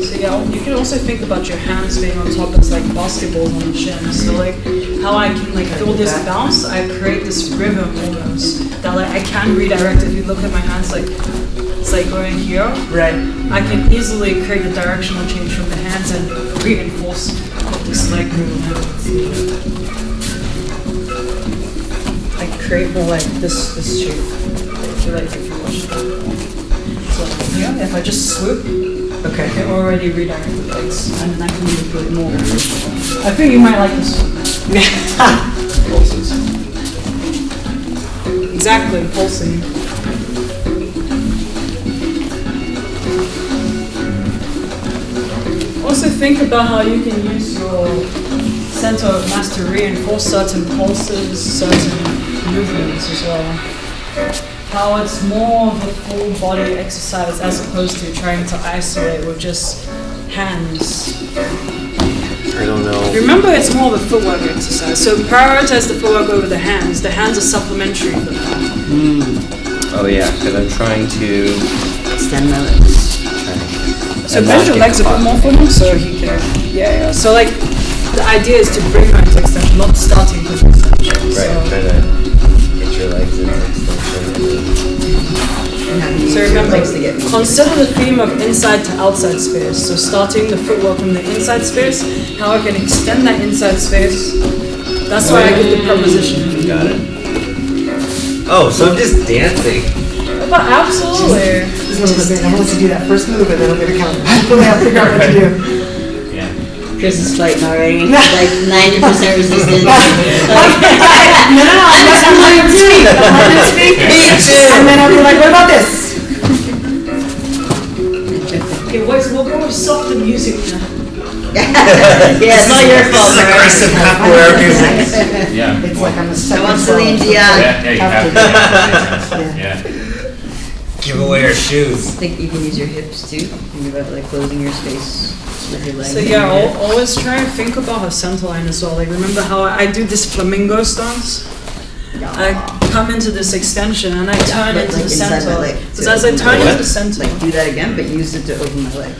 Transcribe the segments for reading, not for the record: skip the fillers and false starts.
So yeah, you can also think about your hands being on top as like basketballs on the shin. So like how I can like feel this bounce, I create this rhythm almost that like I can redirect. If you look at my hands, like it's like going here. Right. I can easily create the directional change from the hands and reinforce this leg movement. I create more like this shape. If you watch that. So yeah, if I just swoop, Okay. I can already redirect the legs, and then I can manipulate more. I think you might like this one. Pulses. Exactly, pulsing. Also think about how you can use your center of mass to reinforce certain pulses, certain movements as well. How it's more of a full body exercise as opposed to trying to isolate with just hands. I don't know. Remember, it's more of a footwork exercise. So prioritize the footwork over the hands. The hands are supplementary for that. Oh yeah, because I'm trying to Extend my legs. So bend your legs a bit more for him so he can, yeah. So like, the idea is to bring her into extension, not starting with extension. Right, So, trying to get your legs into extension. so remember, consider the theme of inside to outside space. So starting the footwork from the inside space, how I can extend that inside space. That's why I give the preposition. Got it. Oh, so I'm just dancing. But absolutely. This is what I'm going to do that first move and then I'm going to count. Hopefully I'll figure out what to do. Yeah. Chris is fighting already. Like 90% resistance. No, I'm learning to speak. I'm learning to speak. And then I'll be like, what about this? Okay, we'll go with softer music now. Yeah, it's not your fault, right? Aggressive capoeira music. Yeah. It's like I'm a I second want swell. Celine Dion. Yeah, you have to. Yeah. Give away our shoes. I think you can use your hips too. Think about like closing your space with your legs. So yeah, always try and think about her center line as well. Like remember how I do this flamingo stance? I come into this extension and I turn But, into like, the inside my center. leg, Because too. as I turn into the center, Like do that again, but use it to open my leg.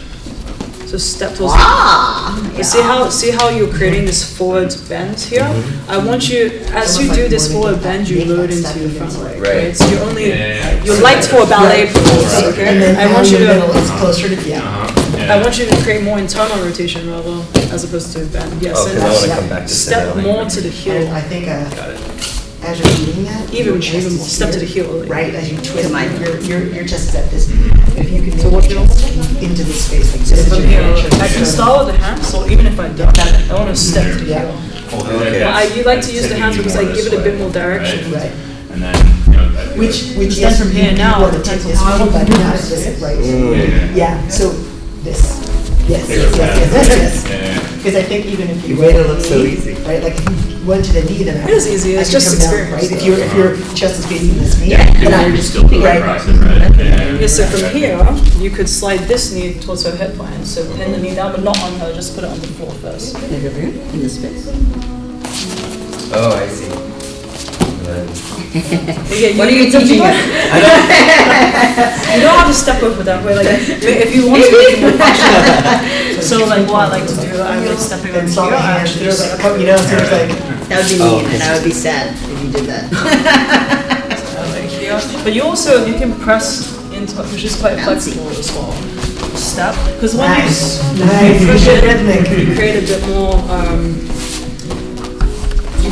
so step towards Ah! the, see how you're creating this forward bend here? I want you, as you do this forward bend, you load into your front leg. Right. So you're only, Yeah. you're light for a ballet pose, And okay? then I want you the middle to, is closer to, yeah. I want you to create more internal rotation rather, as opposed to bend. Yes, Oh, because I want to come back to step sit down. more to the heel. And I think Got it. as you're doing that, Even your chest more. is Step to here, the heel. Like. right? As you twist, To my- your chest is at this. If you can So move what your you chest into this space, like So this, from your here, hand should I can turn. start with the hands, so even if I don't, I want to step to the Yeah. heel. Okay. But you like to use the hands because I give it a bit more direction. Right. And then, you know, Which Then from here now, the it depends on is how really, I but want not to this, do right? yeah. Yeah, so this. Yes, yes, yes. Yeah. Because I think even if you You made it went look to so the knee, easy. right? Like if you went to the knee, then It is easy, it's I just can come down, experience, right? If your chest is facing this knee, Yeah. then You're I'm just still doing right. the process, right? Yeah, so from here, you could slide this knee towards her hip line. So pin the knee down, but not on her, just put it on the floor first. Maybe over here in this space. Oh, I see. And then Yeah, What are you teaching us? You don't have to step over that way. Like if you want to make it more functional. So like what I like to do, I'm like stepping over And here. saw I my hands, actually there's just like a couple, you know, so it's like, That would be Oh, mean, and I would be sad if you did that. like here. But you also you can press into it, which is quite Fancy. flexible as well. Step because when nice, you nice, push good it, rhythmic. you create a bit more. You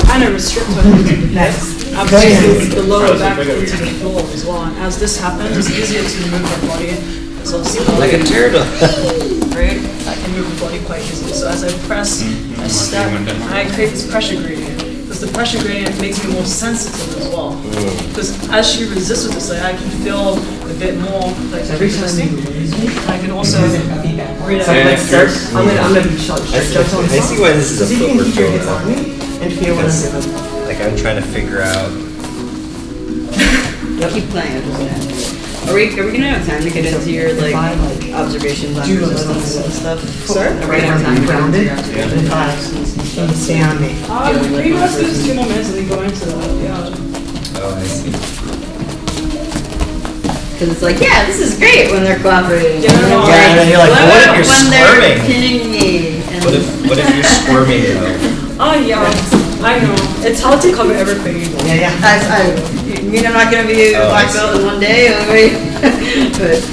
kind of restrict her into the Nice. absolutely the lower back into the floor as well. And as this happens, it's easier to move her body. So like a turtle. right? I can move the body quite easily. So as I press, I step, I create this pressure gradient. Because the pressure gradient makes me more sensitive as well. Because as she resists with this, like, I can feel a bit more like resisting. I can also read So I'm out. like, start, I'm gonna be short. I see why this is a So you can footwork keep your hips going on on. me and feel what I'm doing. Like I'm trying to figure out. Keep playing. I'm just gonna. Are we gonna have time to get into your like observations on do a little resistance bit. and stuff? Sorry? Are we gonna have time to get into your observations? And stay on me. We can let's do this 2 more minutes and then go into that. Yeah. Oh, I see. Because it's like, yeah, this is great when they're cooperating. Yeah, no, no. Yeah, and then you're like, what what if about you're when they're squirming? pinning me? And What if you're squirming though? Oh yeah, I know. It's hard to cover everything. Yeah. you mean I'm not going to be a Oh, I black belt in one day? But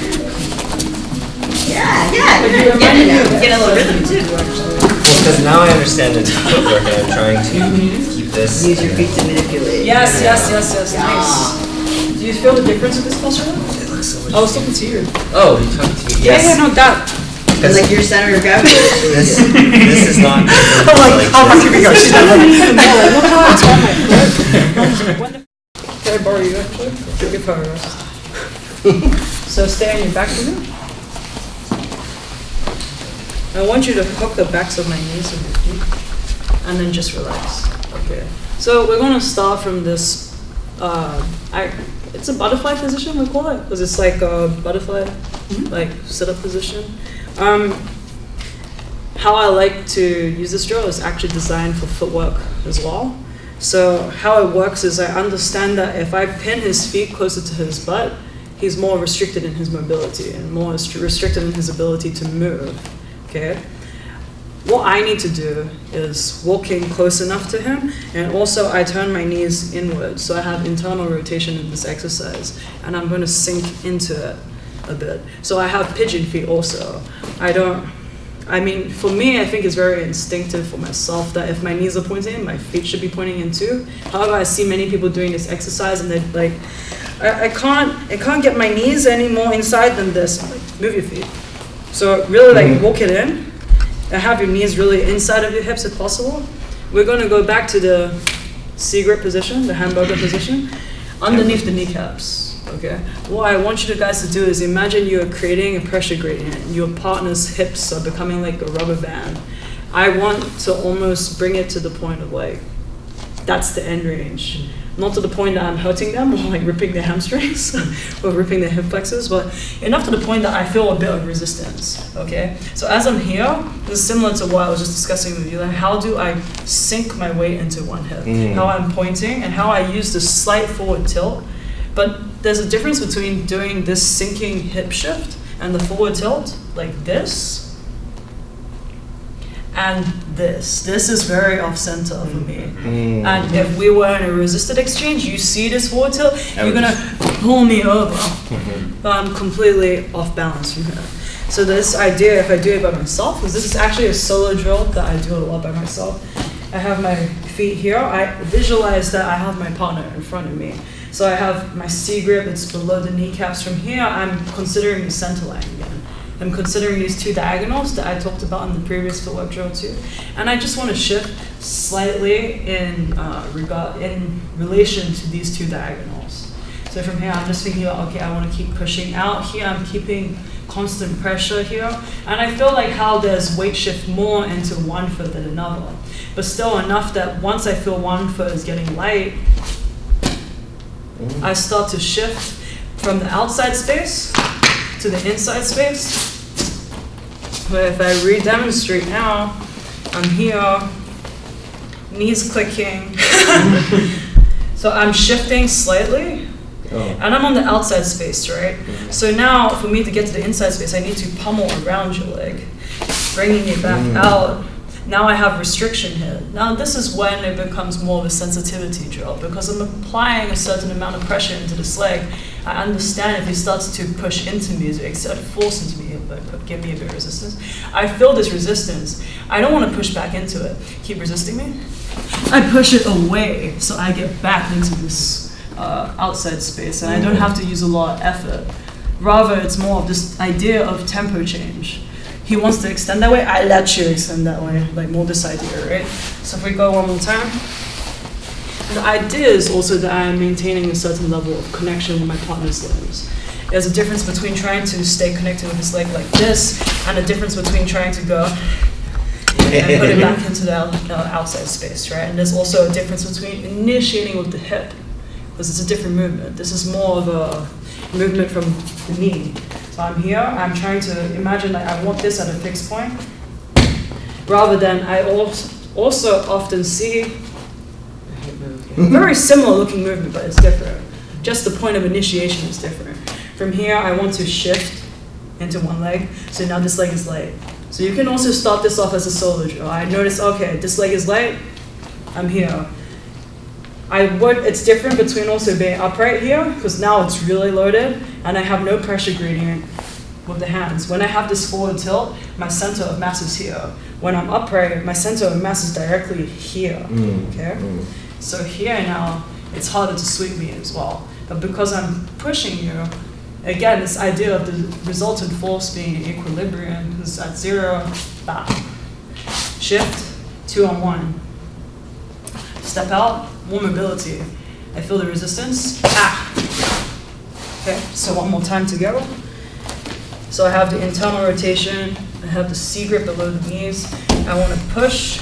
yeah, But you're you're getting it. reminding me Get a little of rhythm too. Because now I understand the footwork and I'm trying to keep this. Use your feet to manipulate. Yes. Nice. Do you feel the difference with this posture? It looks so much. I was talking to you. Oh, you're talking to me? Yeah, Yes. no, that. And like your center of gravity. This is not. How much have you got? Look how it's on my foot. Can I borrow you actually? Give her a rest. So stay on your back for me. I want you to hook the backs of my knees with your feet, and then just relax. Okay. So we're gonna start from this. It's a butterfly position we call it, because it's like a butterfly, like sit-up position. How I like to use this drill is actually designed for footwork as well. So how it works is I understand that if I pin his feet closer to his butt, he's more restricted in his mobility and more restricted in his ability to move. Okay. What I need to do is walking close enough to him, and also I turn my knees inward, so I have internal rotation in this exercise, and I'm going to sink into it a bit. So I have pigeon feet also. For me, I think it's very instinctive for myself that if my knees are pointing in, my feet should be pointing in too. However, I see many people doing this exercise and they're like, I can't get my knees any more inside than this. I'm like, move your feet. So really walk it in and have your knees really inside of your hips if possible. We're going to go back to the C-grip position, the hamburger position, underneath the kneecaps. Okay. What I want you guys to do is imagine you're creating a pressure gradient. Your partner's hips are becoming like a rubber band. I want to almost bring it to the point of like, that's the end range. Not to the point that I'm hurting them or like ripping their hamstrings or ripping their hip flexors, but enough to the point that I feel a bit of resistance, okay? So as I'm here, this is similar to what I was just discussing with you, like how do I sink my weight into one hip? How I'm pointing and how I use the slight forward tilt. But there's a difference between doing this sinking hip shift and the forward tilt, like this, and this. This is very off-center for me. And if we were in a resisted exchange, you see this forward tilt, you're gonna pull me over. But I'm completely off balance from here. So this idea, if I do it by myself, because this is actually a solo drill that I do a lot by myself. I have my feet here. I visualize that I have my partner in front of me. So I have my C-grip, it's below the kneecaps. From here, I'm considering the center line again. I'm considering these two diagonals that I talked about in the previous footwork drill too. And I just want to shift slightly in relation to these two diagonals. So from here, I'm just thinking about, okay, I want to keep pushing out. Here, I'm keeping constant pressure here. And I feel like how there's weight shift more into one foot than another. But still enough that once I feel one foot is getting light, I start to shift from the outside space to the inside space. But if I re-demonstrate now, I'm here, knees clicking. So I'm shifting slightly, and I'm on the outside space, right? So now for me to get to the inside space, I need to pummel around your leg, bringing it back out. Now I have restriction here. Now this is when it becomes more of a sensitivity drill, because I'm applying a certain amount of pressure into this leg. I understand if he starts to push into me, it forces me, but give me a bit of resistance. I feel this resistance. I don't want to push back into it. Keep resisting me. I push it away, so I get back into this outside space, and I don't have to use a lot of effort. Rather, it's more of this idea of tempo change. He wants to extend that way, I let you extend that way, like more this idea, right? So if we go one more time. The idea is also that I'm maintaining a certain level of connection with my partner's limbs. There's a difference between trying to stay connected with his leg like this, and a difference between trying to go and put it back into the outside space, right? And there's also a difference between initiating with the hip, because it's a different movement. This is more of a movement from the knee. So I'm here, I'm trying to imagine that I want this at a fixed point, rather than I also often see very similar looking movement, but it's different. Just the point of initiation is different. From here, I want to shift into one leg. So now this leg is light. So you can also start this off as a solo drill. I notice, okay, this leg is light, I'm here. It's different between also being upright here, because now it's really loaded, and I have no pressure gradient with the hands. When I have this forward tilt, my center of mass is here. When I'm upright, my center of mass is directly here, okay? So here now, it's harder to sweep me as well. But because I'm pushing you, again, this idea of the resultant force being in equilibrium, is at 0, bam. Shift, 2 on 1. Step out, more mobility. I feel the resistance, Okay, so one more time to go. So I have the internal rotation, I have the C grip below the knees. I want to push,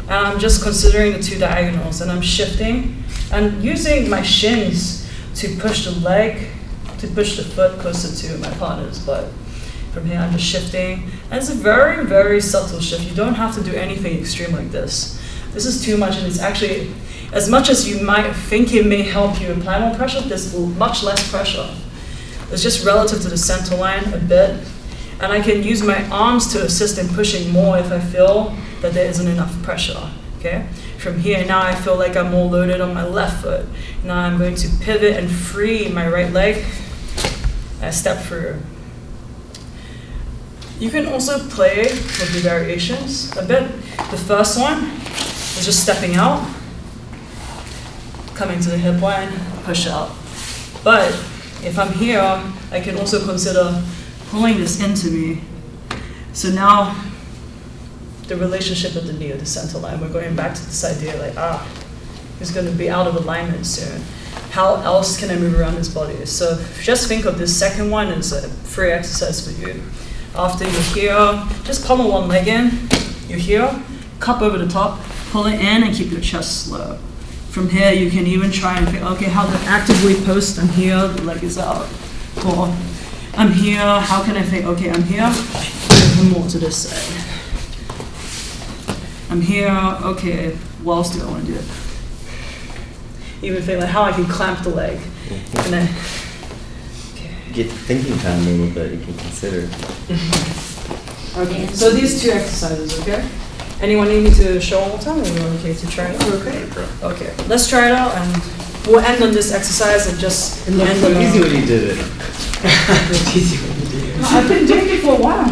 and I'm just considering the 2 diagonals, and I'm shifting, and using my shins to push the leg, to push the foot closer to my partner's butt. From here, I'm just shifting, and it's a very, very subtle shift. You don't have to do anything extreme like this. This is too much, and it's actually, as much as you might think it may help you apply more pressure, there's much less pressure. It's just relative to the center line a bit. And I can use my arms to assist in pushing more if I feel that there isn't enough pressure, okay? From here, now I feel like I'm more loaded on my left foot. Now I'm going to pivot and free my right leg. I step through. You can also play with the variations a bit. The first one is just stepping out, coming to the hip line, push out. But if I'm here, I can also consider pulling this into me. So now, the relationship of the knee or the center line, we're going back to this idea like, it's going to be out of alignment soon. How else can I move around this body? So just think of this second one as a free exercise for you. After you're here, just pummel one leg in, you're here, cup over the top, pull it in and keep your chest slow. From here, you can even try and think, okay, how to actively post, I'm here, the leg is out. Or I'm here, how can I think, okay, I'm here, come more to this side. I'm here, okay, what else do I want to do? Even think like how I can clamp the leg. And then, Get thinking time a little bit, you can consider. okay, so these 2 exercises, okay? Anyone need me to show one more time, or are we okay to try it out? Okay. Okay, let's try it out, and we'll end on this exercise and just end on Easy when you did it. It's easy when you do it. I've been doing it for a while.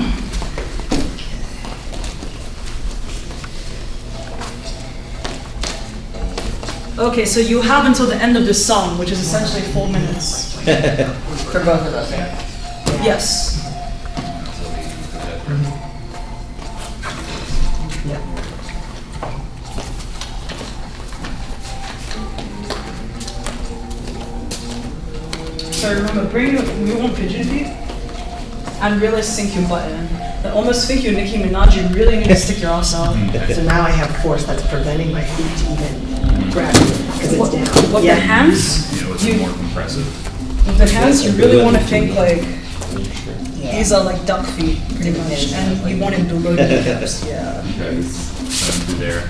Okay, so you have until the end of the song, which is essentially 4 minutes. For both of us, yeah. Yes. So remember, we want pigeon feet, and really sink your butt in. And almost think you're Nicki Minaj, you really need to stick your ass out. So now I have force that's preventing my feet to even grab it, because it's down. With the hands, It's more compressive. with the hands, you really want to think like, these are like duck feet, pretty much, and you want it below the hips, yeah. Okay. So there,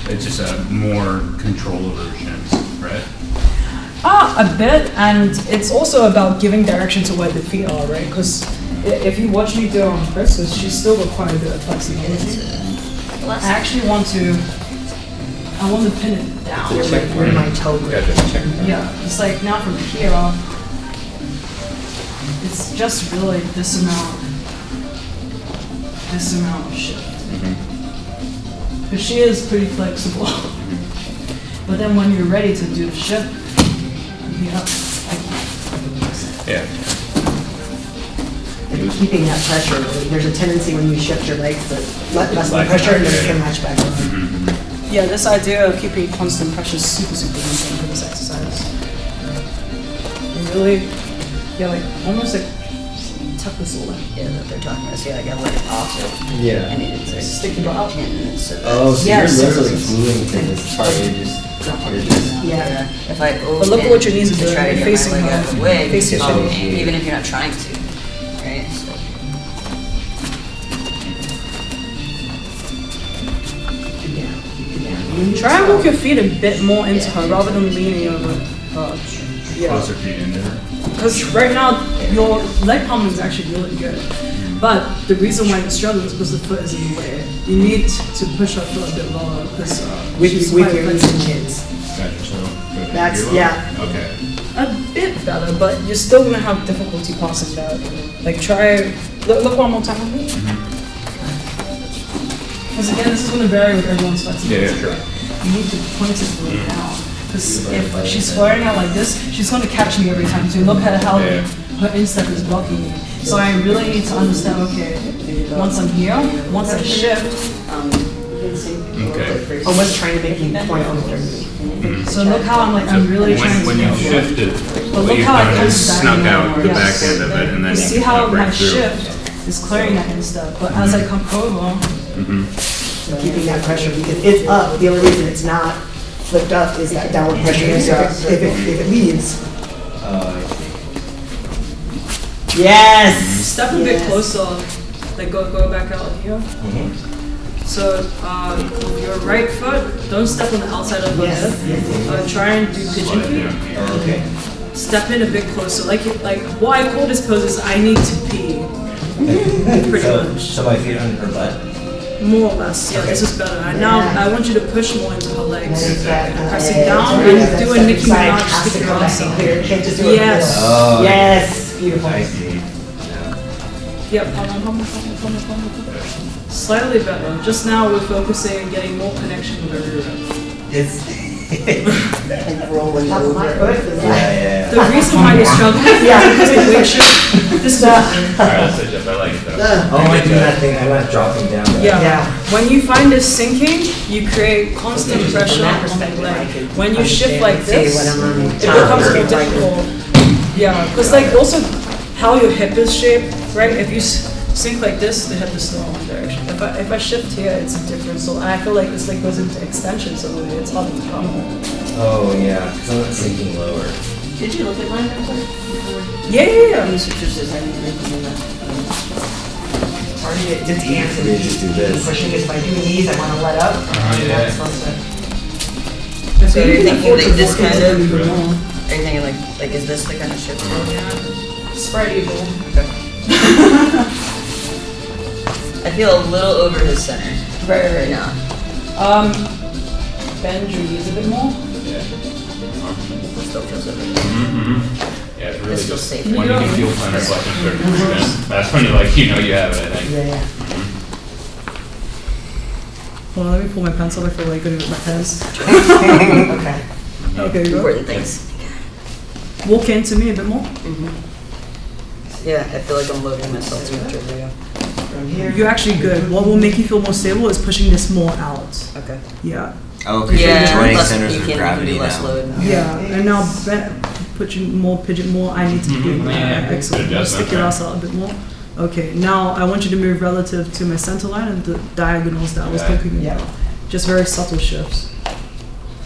it's just a more control over the shins, right? A bit, and it's also about giving direction to where the feet are, right? Because if you watch me do it on Chris, because she's still got quite a bit of flexibility, I actually want to pin it down. Where my toe is. Yeah, it's like now from here on, it's just really this amount of shift. Because she is pretty flexible. But then when you're ready to do the shift, Yeah. And keeping that pressure, there's a tendency when you shift your legs to let less of the pressure and then you can latch back on. yeah, this idea of keeping constant pressure is super, super important for this exercise. And really, like almost like tuck this all in. Yeah, that they're talking about. See, like I let it off it. Yeah. And it's like Stick your butt out. so Oh, so Yes. you're literally gluing to this part, you're just. Yeah. if I open But look at what your knees are doing. try to You're get facing my leg out of the way, facing because your shin. even if you're not trying to, right? So. Try and walk your feet a bit more into her rather than leaning over her. Yeah. Closer feet into her. because right now your leg pump is actually really good. But the reason why you struggle is because the foot is in the way. You need to push up foot a bit lower because With your knees and shins. Gotcha, so. go to That's- your yeah. level? Okay. a bit better, but you're still gonna have difficulty passing that. Like try, look one more time with me. Because again, this is gonna vary with everyone's flexibility. Yeah, sure. You need to point it really down. Because if she's flaring out like this, she's gonna catch me every time. So you look at how her instep is blocking me. So I really need to understand, okay, once I'm here, once I shift, Okay. I was trying to make you point over. so look how I'm really trying to. When you shifted, But what look you've how done I is come snuck down. out the Yes. back end of it and then You you see how break my through. shift is clearing that instep, but as I come over, Keeping that pressure, because it's up, the only reason it's not flipped up is that downward pressure, if it leaves. Yes! step a bit closer, like go back out here. So with your right foot, don't step on the outside of the Yes, hip. Try and do pigeon feet. Okay. Step in a bit closer. Like what I call this pose is I need to pee. Pretty much. So my feet under her butt. More or less, yeah, this is better. And now I want you to push more into her legs. Pressing Yeah. down and do a Nicki Side Minaj has to stick come your back ass in out. clear. You can't just do it. Yes. Oh. Yes, beautiful. I see. Yep, come on. Slightly better. Just now we're focusing on getting more connection with her rib. It's. And rolling over. Yeah. The reason why you're struggling is because the weight shift. This is Alright, that's it, Jeff, I like it though. Oh, I do that thing. I like dropping down. Yeah. Yeah. When you find this sinking, you create constant pressure on the leg. When you shift like this, it becomes more difficult. Yeah, because like also how your hip is shaped, right? If you sink like this, the hip is still in one direction. If I shift here, it's different. So I feel like this like goes into extension, so it's hard to come. Oh, yeah. Because I'm not sinking lower. Did you look at mine? Yeah. These pictures is anything in that. Just hands We just do this. pushing, because if I do knees, I want to let up. yeah. That's supposed to- So you're thinking like this kind of, Yeah. are you thinking like is this the kind of shift? Spread eagle. I feel a little over his center right now. Bend your knees a bit more. Still feels over. Yeah, it's really It's still just safe. when you can feel plantar flexion start to extend, that's when you you know you have it, I think. Yeah. Hold on, let me pull my pencil. I feel like good with my pens. Okay. Okay, go. Important things. Walk into me a bit more. Yeah, I feel like I'm loading myself too much over here. From here. You're actually good. What will make you feel more stable is pushing this more out. Okay. Yeah. Oh, because you're Yeah, joining less, centers you of can gravity do less now. load now. Yeah. And now put you more, pigeon more. I need to do Yeah, excellent. good adjustment Stick your there. ass out a bit more. Okay. Now I want you to move relative to my center line and the diagonals that I was Right. talking about. Just very subtle shifts.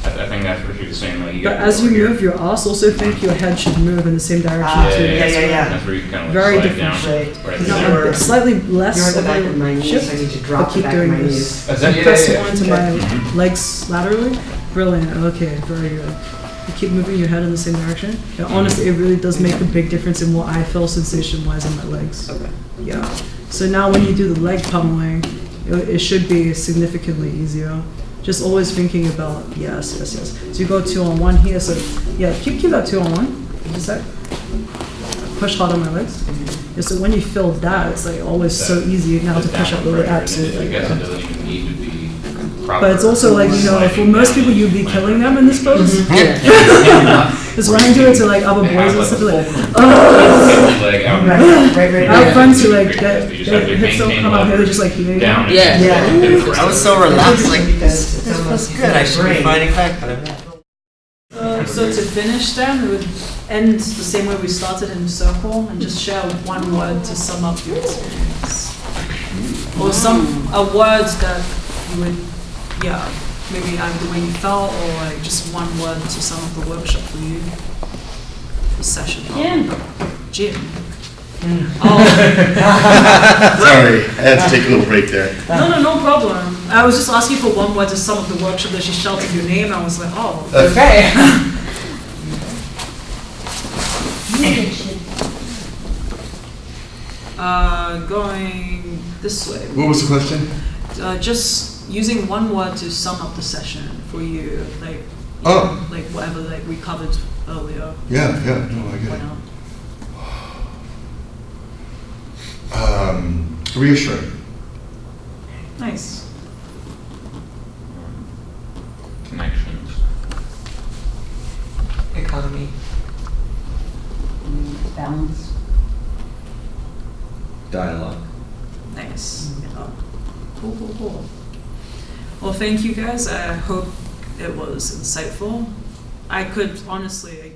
I think that's what she was saying, like you But got. as you move your ass, also think your head should move in the same direction too. Yeah. That's where you can kind of Very slide different down. shape. Right No, there. A bit slightly less You're at the back of my of a knees, shift, so I need to but drop the keep back of doing my this. knees. Is that- Press yeah. more into my legs laterally. Brilliant. Okay, very good. You keep moving your head in the same direction. And honestly, it really does make a big difference in what I feel sensation-wise in my legs. Okay. Yeah. So now when you do the leg pummeling, it should be significantly easier. Just always thinking about, yes. So you go 2-on-1 here, so yeah, keep that 2-on-1. Just that. Push hard on my legs. Yeah, so when you feel that, it's like always so easy now to push up the Downward abs. pressure, I guess it doesn't even need to be proper. But it's also like, you know, for most people, you'd be killing them in this pose. Because when I do it to like other boys and stuff, like, Leg out. Right. I have friends who like, You their just have to hips don't maintain come out here, leverage they're just like, here. down. Yeah. I was so relaxed, like, Because this feels good. I should be fighting back, but I'm not. So to finish then, we would end the same way we started in a circle and just share one word to sum up your experience. Or a word that you would, maybe either the way you felt or like just one word to sum up the workshop for you. The session. Jim. Oh, Sorry, I had to take a little break there. no problem. I was just asking for one word to sum up the workshop that she shouted your name. I was like, oh. Okay. Going this way. What was the question? Just using one word to sum up the session for you, like, Oh. like whatever like we covered earlier. Yeah, no, I get Point it. out. Reassuring. Nice. Connections. Economy. Balance. Dialogue. Nice. Yeah. Cool. Well, thank you guys. I hope it was insightful. I could honestly,